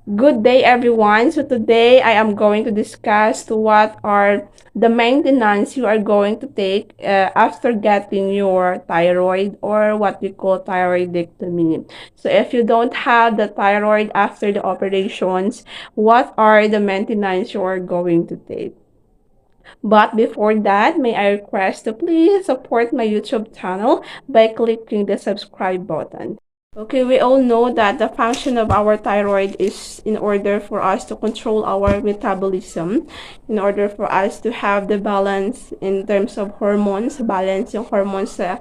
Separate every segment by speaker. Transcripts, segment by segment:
Speaker 1: Good day, everyone. So today I am going to discuss what are the maintenance you are going to take after getting your thyroid, or what we call thyroidectomy. So if you don't have the thyroid after the operations, what are the maintenance you are going to take? But before that, may I request to please support my YouTube channel by clicking the subscribe button. Okay, we all know that the function of our thyroid is in order for us to control our metabolism, in order for us to have the balance in terms of hormones, balance yung hormones sa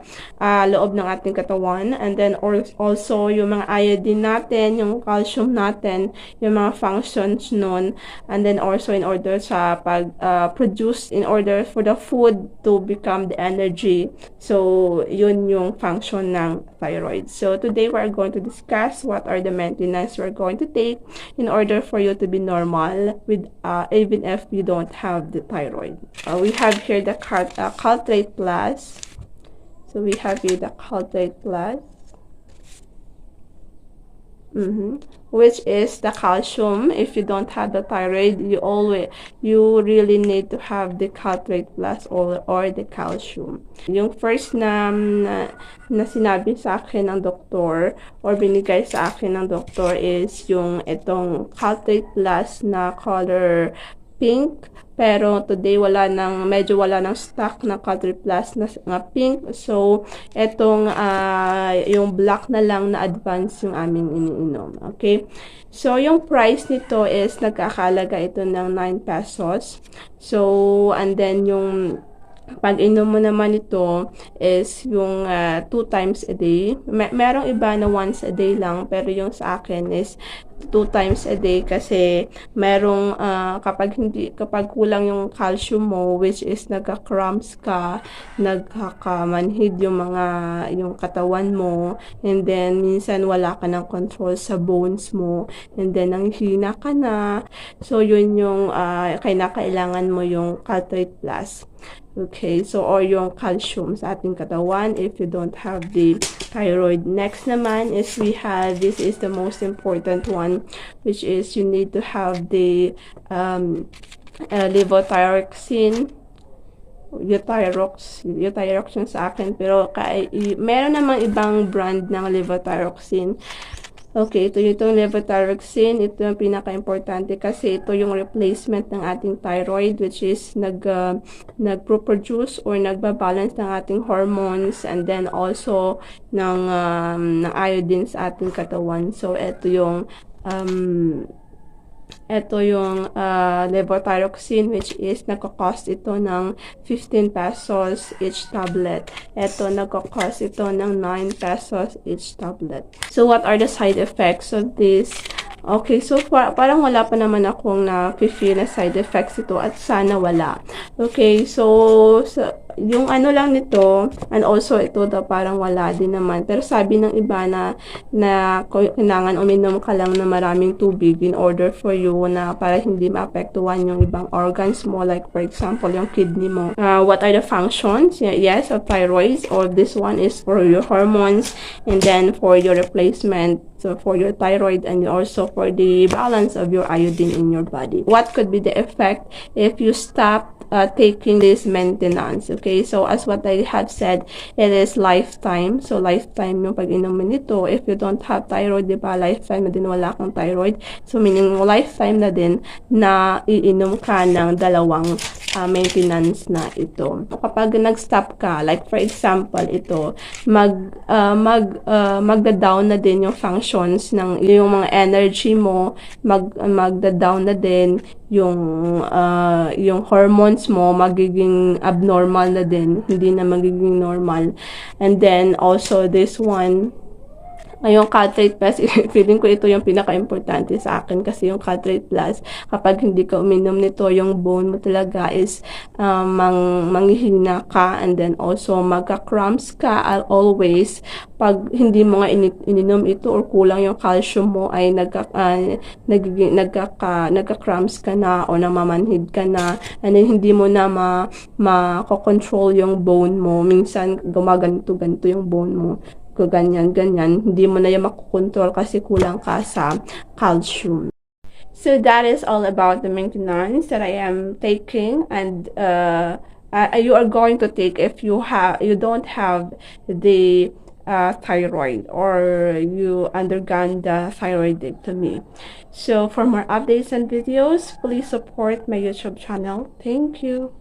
Speaker 1: loob ng ating katawan, and then also yung mga iodine natin, yung calcium natin, yung mga functions nun, and then also in order sa pag-produce, in order for the food to become the energy. So, yun yung function ng thyroid. So, today we're going to discuss what are the maintenance we're going to take in order for you to be normal with even if you don't have the thyroid. We have here the Caltrate Plus. So, we have here the Caltrate Plus. Which is the calcium. If you don't have the thyroid, you really need to have the Caltrate Plus or the calcium. Yung first na sinabi sa akin ng doktor or binigay sa akin ng doktor is yung itong Caltrate Plus na color pink. Pero today medyo wala nang stock na Caltrate Plus na pink. So, etong yung black na lang na advance yung aming iniinom. Okay? So, yung price nito is nagkakalaga ito ng 9 pesos. So, and then yung pag inom mo naman ito is yung 2 times a day. Merong iba na once a day lang, pero yung sa akin is 2 times a day kasi merong kapag kulang yung calcium mo, which is nagka-cramps ka, nagkakamanhid yung katawan mo, and then minsan wala ka ng control sa bones mo, and then nanghihina ka na. So yun yung kailangan mo yung Caltrate Plus. Okay, so or yung calcium sa ating katawan if you don't have the thyroid. Next naman is this is the most important one, which is you need to have the levothyroxine. Euthyroxine sa akin, pero meron namang ibang brand ng levothyroxine. Okay, ito yung levothyroxine. Ito yung pinaka-importante kasi ito yung replacement ng ating thyroid, which is nagpo-produce or nagbabalance ng ating hormones, and then also ng iodine sa ating katawan. So, ito yung levothyroxine, which is nagko-cost ito ng 15 pesos each tablet. Ito, nagko-cost ito ng 9 pesos each tablet. So, what are the side effects of this? Okay, so parang wala pa naman akong na-feel na side effects ito at sana wala. Okay, so yung ano lang nito, and also ito parang wala din naman. Pero sabi ng iba na kailangan uminom ka lang ng maraming tubig in order for you na para hindi maapektuhan yung ibang organs mo, like for example, yung kidney mo. What are the functions? Yes, of thyroid, or this one is for your hormones, and then for your replacement, so for your thyroid, and also for the balance of your iodine in your body. What could be the effect if you stop taking this maintenance? Okay, so as what I have said, it is lifetime. So lifetime yung pag-inom nito. If you don't have thyroid, di ba, lifetime na din wala kang thyroid. So meaning lifetime na din na iinom ka ng dalawang maintenance na ito. Kapag nag-stop ka, like for example, ito, magda-down na din yung functions ng yung mga energy mo, magda-down na din yung hormones mo, magiging abnormal na din, hindi na magiging normal. And then also this one, yung Caltrate Plus, feeling ko ito yung pinaka-importante sa akin kasi yung Caltrate Plus, kapag hindi ka uminom nito, yung bone mo talaga is manghihina ka, and then also magka-cramps ka always. Pag hindi mo nga ininom ito or kulang yung calcium mo, ay nagka-cramps ka na o namamanhid ka na, and then hindi mo na makokontrol yung bone mo. Minsan gumaganto-ganto yung bone mo, ganyan, hindi mo na yung makukontrol kasi kulang ka sa calcium. So that is all about the maintenance that I am taking, and you are going to take if you don't have the thyroid, or you undergone the thyroidectomy. So for more updates and videos, please support my YouTube channel. Thank you.